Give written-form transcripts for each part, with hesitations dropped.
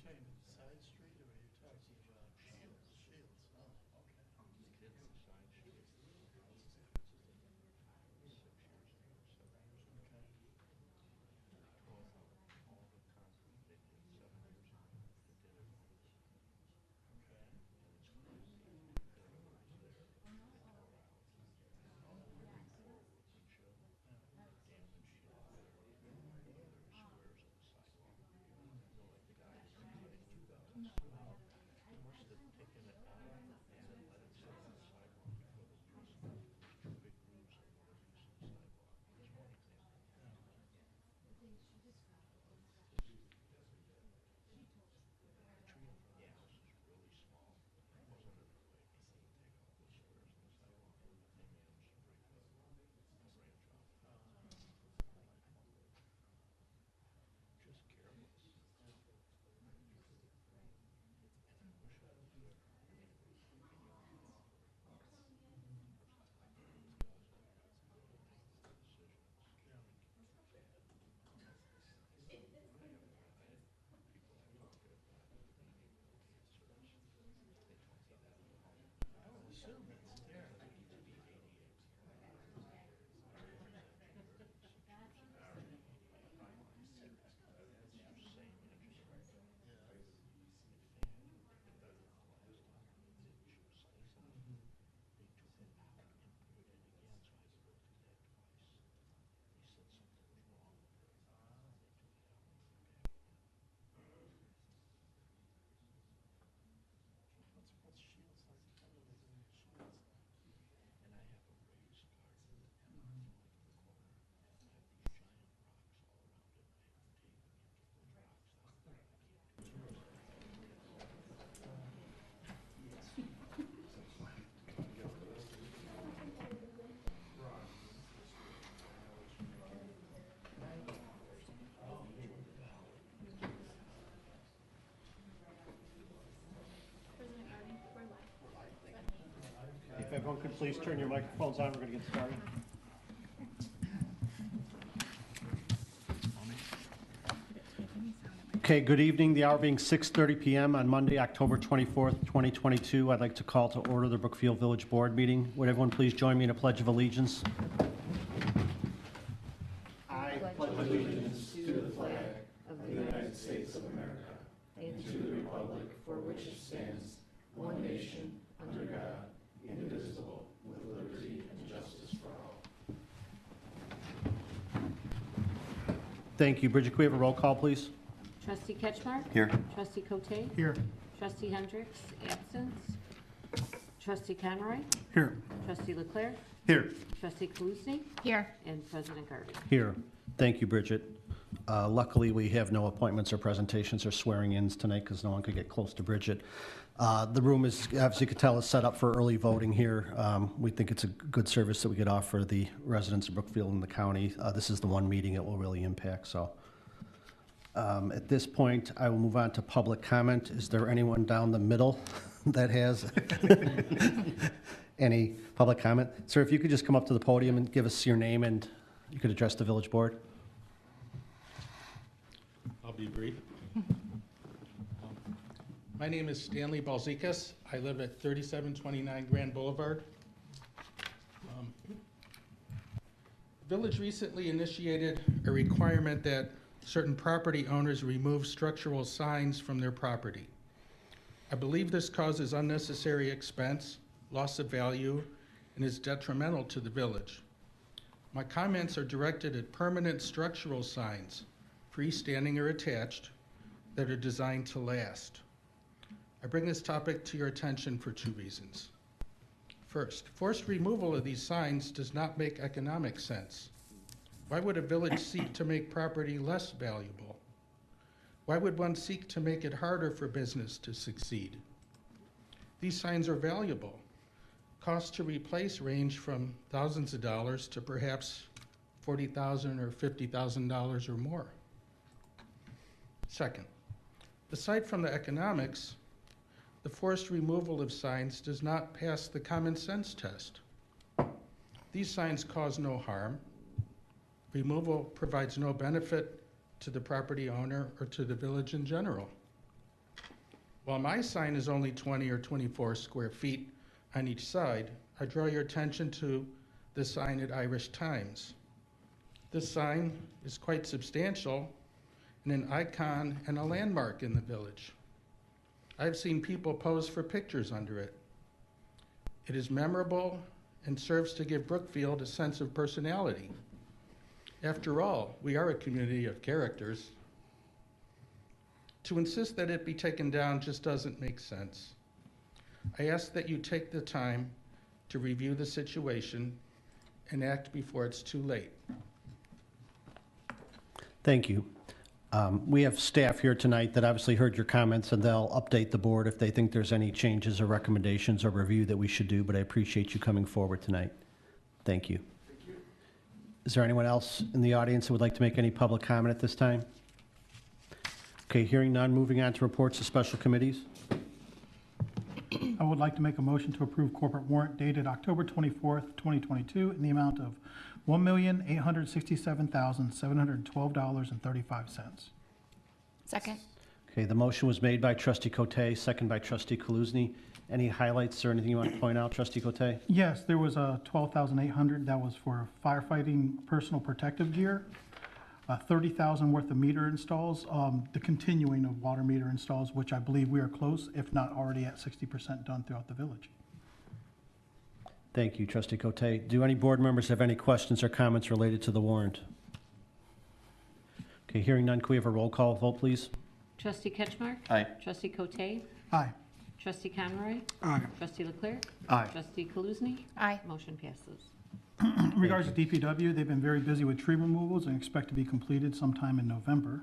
talking about side street or are you talking about Shields? Shields, oh, okay. I would assume it's there. What's Shields like? I don't know Shields. If everyone could please turn your microphones on, we're going to get started. Okay, good evening. The hour being 6:30 p.m. on Monday, October 24th, 2022. I'd like to call to order the Brookfield Village Board meeting. Would everyone please join me in a pledge of allegiance? I pledge allegiance to the flag of the United States of America and to the republic for which it stands, one nation, under God, indivisible, with liberty and justice for all. Thank you. Bridget, could we have a roll call, please? Trustee Ketchmark? Here. Trustee Cote? Here. Trustee Hendricks, absent. Trustee Conroy? Here. Trustee LeClere? Here. Trustee Kaluzny? Here. And President Garvey. Here. Thank you, Bridget. Luckily, we have no appointments or presentations or swearing-ins tonight because no one could get close to Bridget. The room is, as you can tell, is set up for early voting here. We think it's a good service that we could offer the residents of Brookfield and the county. This is the one meeting it will really impact. So, at this point, I will move on to public comment. Is there anyone down the middle that has any public comment? Sir, if you could just come up to the podium and give us your name and you could address the village board. I'll be brief. My name is Stanley Balzikas. I live at 3729 Grand Boulevard. The village recently initiated a requirement that certain property owners remove structural signs from their property. I believe this causes unnecessary expense, loss of value, and is detrimental to the village. My comments are directed at permanent structural signs, freestanding or attached, that are designed to last. I bring this topic to your attention for two reasons. First, forced removal of these signs does not make economic sense. Why would a village seek to make property less valuable? Why would one seek to make it harder for business to succeed? These signs are valuable. Costs to replace range from thousands of dollars to perhaps $40,000 or $50,000 or more. Second, aside from the economics, the forced removal of signs does not pass the common sense test. These signs cause no harm. Removal provides no benefit to the property owner or to the village in general. While my sign is only 20 or 24 square feet on each side, I draw your attention to the sign at Irish Times. This sign is quite substantial and an icon and a landmark in the village. I've seen people pose for pictures under it. It is memorable and serves to give Brookfield a sense of personality. After all, we are a community of characters. To insist that it be taken down just doesn't make sense. I ask that you take the time to review the situation and act before it's too late. Thank you. We have staff here tonight that obviously heard your comments, and they'll update the board if they think there's any changes or recommendations or review that we should do, but I appreciate you coming forward tonight. Thank you. Thank you. Is there anyone else in the audience who would like to make any public comment at this time? Okay, hearing none, moving on to reports of special committees. I would like to make a motion to approve corporate warrant dated October 24th, 2022 in the amount of $1,867,712.35. Second. Okay, the motion was made by trustee Cote, second by trustee Kaluzny. Any highlights or anything you want to point out, trustee Cote? Yes, there was a $12,800 that was for firefighting personal protective gear, $30,000 worth of meter installs, the continuing of water meter installs, which I believe we are close, if not already at 60% done throughout the village. Thank you, trustee Cote. Do any board members have any questions or comments related to the warrant? Okay, hearing none, can we have a roll call vote, please? Trustee Ketchmark? Aye. Trustee Cote? Aye. Trustee Conroy? Aye. Trustee LeClere? Aye. Trustee Kaluzny? Aye. Motion passes. In regards to DPW, they've been very busy with tree removals and expect to be completed sometime in November.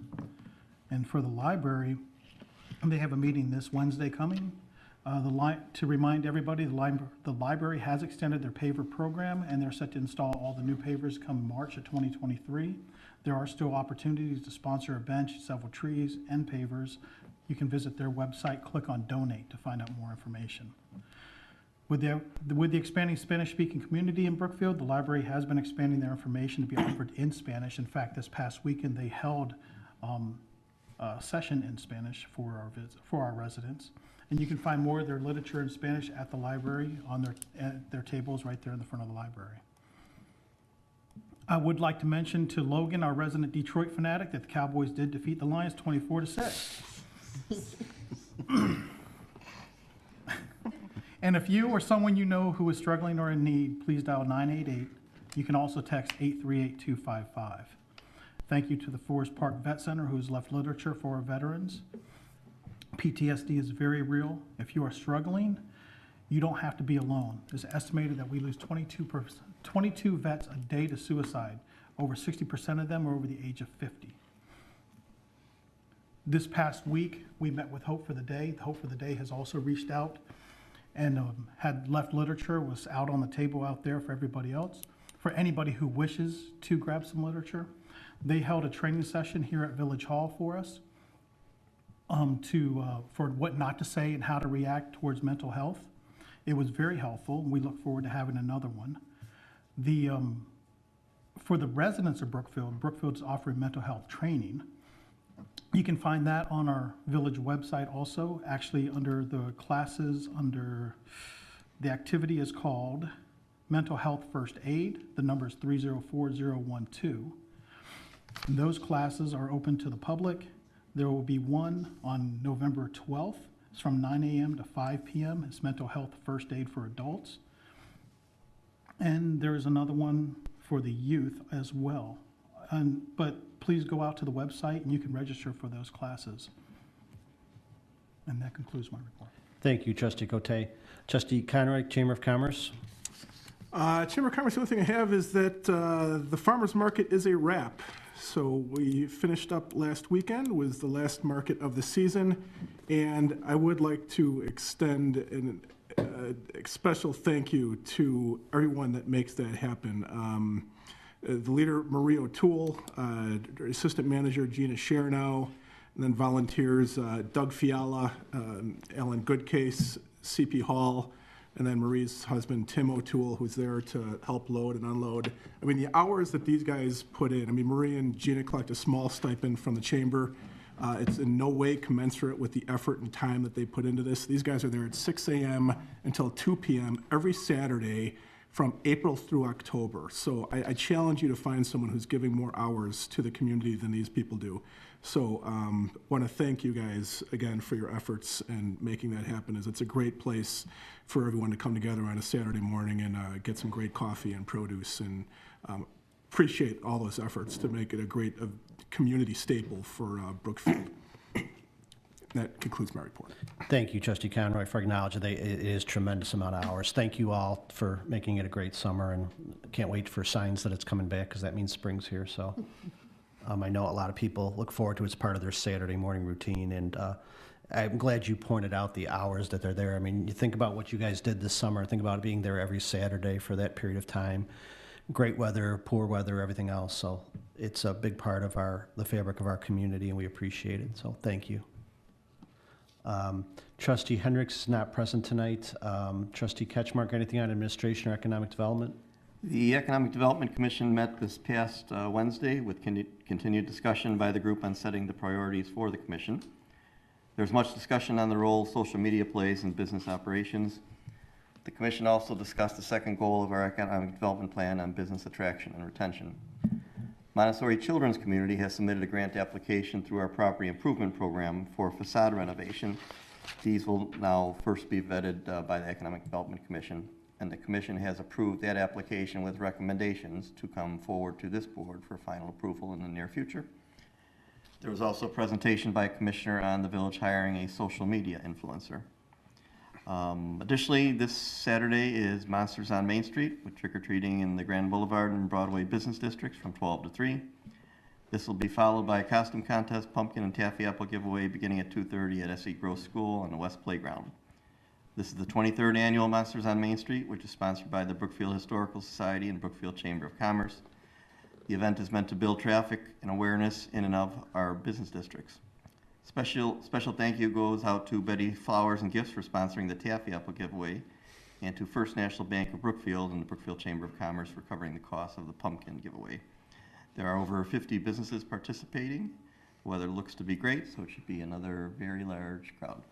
And for the library, they have a meeting this Wednesday coming. To remind everybody, the library has extended their paver program, and they're set to install all the new pavers come March of 2023. There are still opportunities to sponsor a bench, several trees, and pavers. You can visit their website, click on donate to find out more information. With the expanding Spanish-speaking community in Brookfield, the library has been expanding their information to be offered in Spanish. In fact, this past weekend, they held a session in Spanish for our residents. And you can find more of their literature in Spanish at the library on their tables right there in the front of the library. I would like to mention to Logan, our resident Detroit fanatic, that the Cowboys did defeat the Lions 24-6. And if you or someone you know who is struggling or in need, please dial 988. You can also text 838255. Thank you to the Forest Park Vet Center, who has left literature for our veterans. PTSD is very real. If you are struggling, you don't have to be alone. It's estimated that we lose 22 vets a day to suicide. Over 60% of them are over the age of 50. This past week, we met with Hope for the Day. Hope for the Day has also reached out and had left literature, was out on the table out there for everybody else. For anybody who wishes to grab some literature, they held a training session here at Village Hall for us for what not to say and how to react towards mental health. It was very helpful. We look forward to having another one. For the residents of Brookfield, Brookfield's offering mental health training. You can find that on our village website also, actually under the classes, under the activity is called Mental Health First Aid. The number is 304012. And those classes are open to the public. There will be one on November 12th. It's from 9 a.m. to 5 p.m. It's Mental Health First Aid for adults. And there is another one for the youth as well. But please go out to the website and you can register for those classes. And that concludes my report. Thank you, trustee Cote. Trustee Conroy, Chamber of Commerce. Chamber of Commerce, the only thing I have is that the farmers market is a wrap. So we finished up last weekend, was the last market of the season, and I would like to extend a special thank you to everyone that makes that happen. The leader, Marie O'Toole, assistant manager, Gina Shernow, and then volunteers, Doug Fiala, Alan Goodcase, CP Hall, and then Marie's husband, Tim O'Toole, who's there to help load and unload. I mean, the hours that these guys put in, I mean, Marie and Gina collect a small stipend from the chamber. It's in no way commensurate with the effort and time that they put into this. These guys are there at 6 a.m. until 2 p.m. every Saturday from April through October. So I challenge you to find someone who's giving more hours to the community than these people do. So want to thank you guys again for your efforts and making that happen. It's a great place for everyone to come together on a Saturday morning and get some great coffee and produce, and appreciate all those efforts to make it a great community staple for Brookfield. That concludes my report. Thank you, Trustee Conroy, for acknowledging that it is a tremendous amount of hours. Thank you all for making it a great summer, and can't wait for signs that it's coming back, because that means spring's here. So I know a lot of people look forward to it as part of their Saturday morning routine, and I'm glad you pointed out the hours that they're there. I mean, you think about what you guys did this summer, think about being there every Saturday for that period of time. Great weather, poor weather, everything else. So it's a big part of the fabric of our community, and we appreciate it. So thank you. Trustee Hendricks is not present tonight. Trustee Ketchmark, anything on administration or economic development? The Economic Development Commission met this past Wednesday with continued discussion by the group on setting the priorities for the commission. There's much discussion on the role social media plays in business operations. The commission also discussed the second goal of our economic development plan on business attraction and retention. Montessori Children's Community has submitted a grant application through our property improvement program for facade renovation. These will now first be vetted by the Economic Development Commission, and the commission has approved that application with recommendations to come forward to this board for final approval in the near future. There was also a presentation by a commissioner on the village hiring a social media influencer. Additionally, this Saturday is Monsters on Main Street with trick-or-treating in the Grand Boulevard and Broadway business districts from 12 to 3. This will be followed by a costume contest, pumpkin and taffy apple giveaway beginning at 2:30 at S.E. Gross School on the West Playground. This is the 23rd annual Monsters on Main Street, which is sponsored by the Brookfield Historical Society and Brookfield Chamber of Commerce. The event is meant to build traffic and awareness in and of our business districts. Special thank you goes out to Betty Flowers and Gifts for sponsoring the taffy apple giveaway, and to First National Bank of Brookfield and the Brookfield Chamber of Commerce for covering the cost of the pumpkin giveaway. There are over 50 businesses participating. The weather looks to be great, so it should be another very large crowd.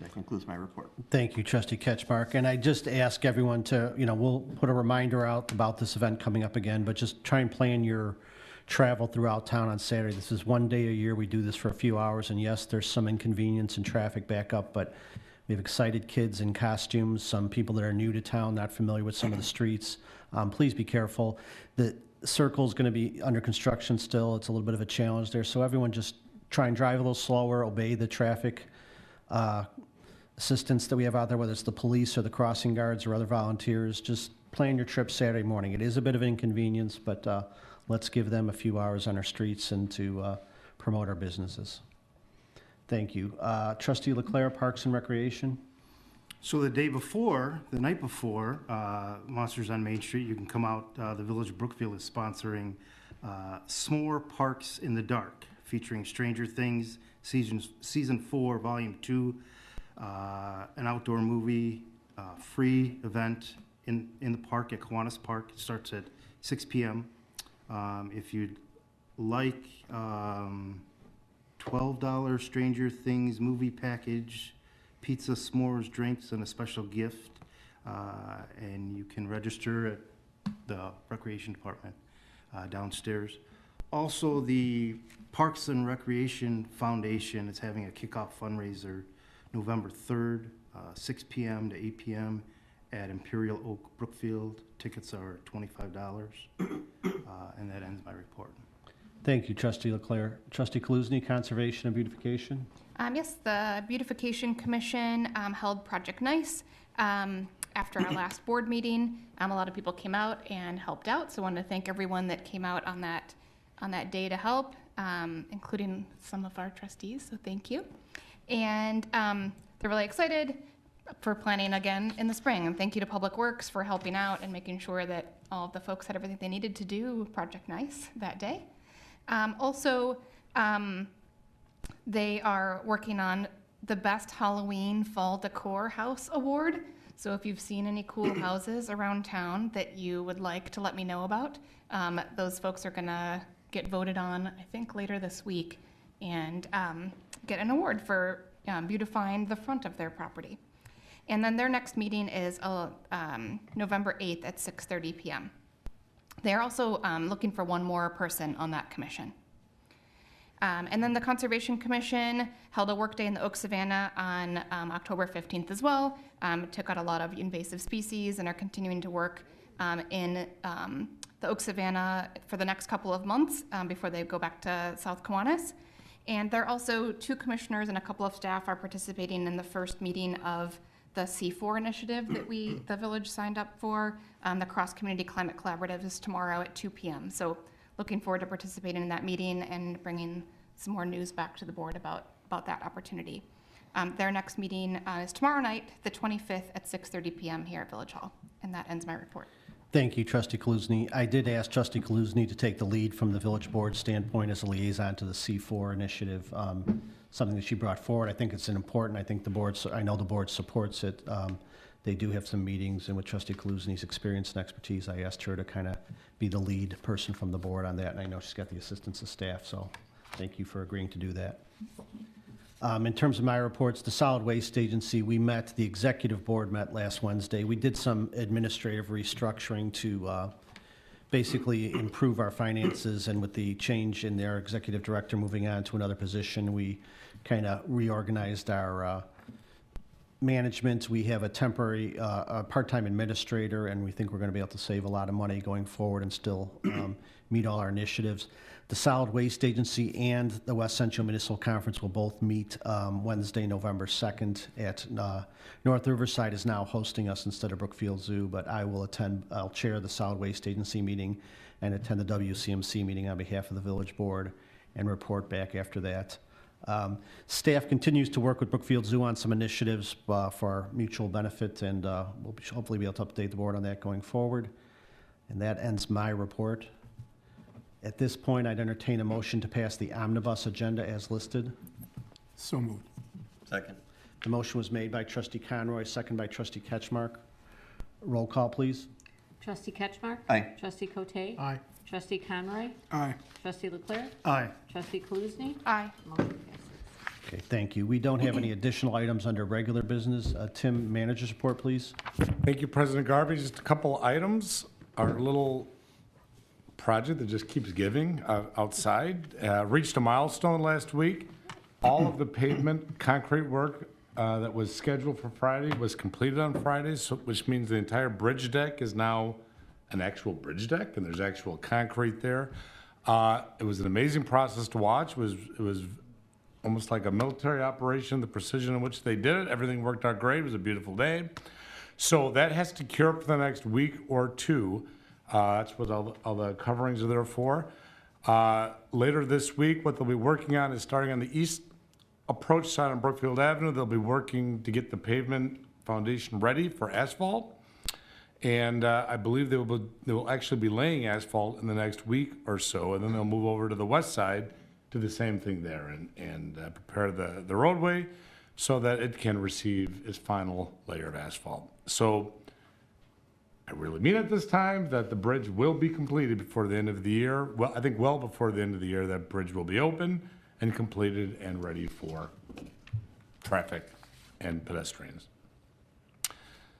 That concludes my report. Thank you, Trustee Ketchmark. And I just ask everyone to, we'll put a reminder out about this event coming up again, but just try and plan your travel throughout town on Saturday. This is one day a year. We do this for a few hours, and yes, there's some inconvenience and traffic backup, but we have excited kids in costumes, some people that are new to town, not familiar with some of the streets. Please be careful. The circle is going to be under construction still. It's a little bit of a challenge there, so everyone just try and drive a little slower, obey the traffic assistance that we have out there, whether it's the police or the crossing guards or other volunteers. Just plan your trip Saturday morning. It is a bit of an inconvenience, but let's give them a few hours on our streets and to promote our businesses. Thank you. Trustee LeClere, Parks and Recreation. So the night before, Monsters on Main Street, you can come out. The Village of Brookfield is sponsoring S'more Parks in the Dark, featuring Stranger Things, Season 4, Volume 2, an outdoor movie, free event in the park at Kiwanis Park. It starts at 6 p.m. If you'd like $12 Stranger Things movie package, pizza, s'mores, drinks, and a special gift, and you can register at the Recreation Department downstairs. Also, the Parks and Recreation Foundation is having a kickoff fundraiser November 3rd, 6 p.m. to 8 p.m. at Imperial Oak, Brookfield. Tickets are $25, and that ends my report. Thank you, Trustee LeClere. Trustee Kaluzny, Conservation and Beautification. Yes, the Beautification Commission held Project Nice after our last board meeting. A lot of people came out and helped out, so I wanted to thank everyone that came out on that day to help, including some of our trustees, so thank you. And they're really excited for planning again in the spring. And thank you to Public Works for helping out and making sure that all of the folks had everything they needed to do Project Nice that day. Also, they are working on the Best Halloween Fall Decor House Award. So if you've seen any cool houses around town that you would like to let me know about, those folks are gonna get voted on, I think, later this week, and get an award for beautifying the front of their property. And then their next meeting is November 8th at 6:30 p.m. They're also looking for one more person on that commission. And then the Conservation Commission held a workday in the Oak Savanna on October 15th as well. Took out a lot of invasive species and are continuing to work in the Oak Savanna for the next couple of months before they go back to South Kiwanis. And there are also 2 commissioners and a couple of staff are participating in the first meeting of the C4 initiative that the village signed up for. The Cross Community Climate Collaborative is tomorrow at 2 p.m. So looking forward to participating in that meeting and bringing some more news back to the board about that opportunity. Their next meeting is tomorrow night, the 25th at 6:30 p.m. here at Village Hall. And that ends my report. Thank you, Trustee Kaluzny. I did ask Trustee Kaluzny to take the lead from the village board standpoint as a liaison to the C4 initiative, something that she brought forward. I think it's important. I think I know the board supports it. They do have some meetings, and with Trustee Kaluzny's experience and expertise, I asked her to kind of be the lead person from the board on that, and I know she's got the assistance of staff, so thank you for agreeing to do that. In terms of my reports, the Solid Waste Agency, the executive board met last Wednesday. We did some administrative restructuring to basically improve our finances, and with the change in their executive director moving on to another position, we kind of reorganized our management. We have a temporary, part-time administrator, and we think we're going to be able to save a lot of money going forward and still meet all our initiatives. The Solid Waste Agency and the West Central Municipal Conference will both meet Wednesday, November 2nd at North Riverside is now hosting us instead of Brookfield Zoo, but I'll chair the Solid Waste Agency meeting and attend the WCMC meeting on behalf of the village board and report back after that. Staff continues to work with Brookfield Zoo on some initiatives for our mutual benefit, and we'll hopefully be able to update the board on that going forward. And that ends my report. At this point, I'd entertain a motion to pass the omnibus agenda as listed. So moved. Second. The motion was made by Trustee Conroy, second by Trustee Ketchmark. Roll call, please. Trustee Ketchmark? Aye. Trustee Cote? Aye. Trustee Conroy? Aye. Trustee LeClere? Aye. Trustee Kaluzny? Aye. Motion passes. Okay, thank you. We don't have any additional items under regular business. Tim, manager's report, please. Thank you, President Garvey. Just a couple items. Our little project that just keeps giving outside reached a milestone last week. All of the pavement concrete work that was scheduled for Friday was completed on Friday, which means the entire bridge deck is now an actual bridge deck, and there's actual concrete there. It was an amazing process to watch. It was almost like a military operation, the precision in which they did it. Everything worked out great. It was a beautiful day. So that has to cure up for the next week or two. That's what all the coverings are there for. Later this week, what they'll be working on is starting on the east approach side on Brookfield Avenue. They'll be working to get the pavement foundation ready for asphalt. And I believe they will actually be laying asphalt in the next week or so, and then they'll move over to the west side, do the same thing there, and prepare the roadway so that it can receive its final layer of asphalt. So I really mean it this time that the bridge will be completed before the end of the year. Well, I think well before the end of the year, that bridge will be open and completed and ready for traffic and pedestrians.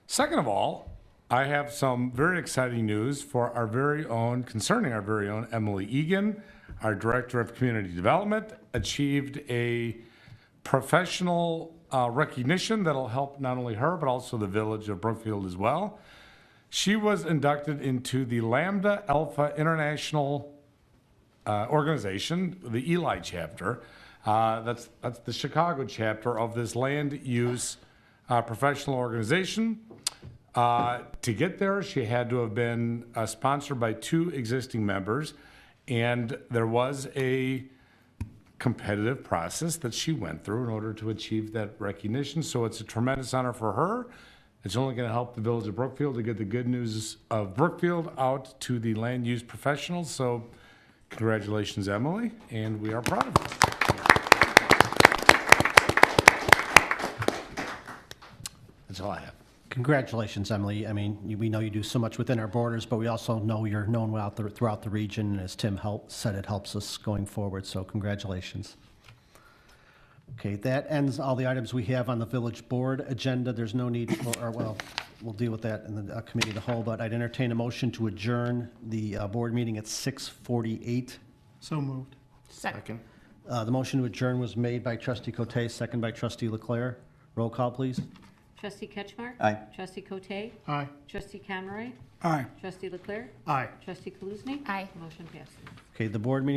Second of all, I have some very exciting news concerning our very own Emily Egan. Our Director of Community Development achieved a professional recognition that'll help not only her, but also the village of Brookfield as well. She was inducted into the Lambda Alpha International organization, the Eli chapter. That's the Chicago chapter of this land use professional organization. To get there, she had to have been sponsored by 2 existing members, and there was a competitive process that she went through in order to achieve that recognition. So it's a tremendous honor for her. It's only going to help the village of Brookfield to get the good news of Brookfield out to the land use professionals. So congratulations, Emily, and we are proud of you. That's all I have. Congratulations, Emily. I mean, we know you do so much within our borders, but we also know you're known throughout the region, and as Tim said, it helps us going forward, so congratulations. Okay, that ends all the items we have on the village board agenda. There's no need for, or well, we'll deal with that in the committee of the whole, but I'd entertain a motion to adjourn the board meeting at 6:48. So moved. Second. The motion to adjourn was made by trustee Cote, second by trustee LeClere. Roll call, please. Trustee Ketchmark? Aye. Trustee Cote? Aye. Trustee Conroy? Aye. Trustee LeClere? Aye. Trustee Kaluzny? Aye. Motion passes. Okay, the board meeting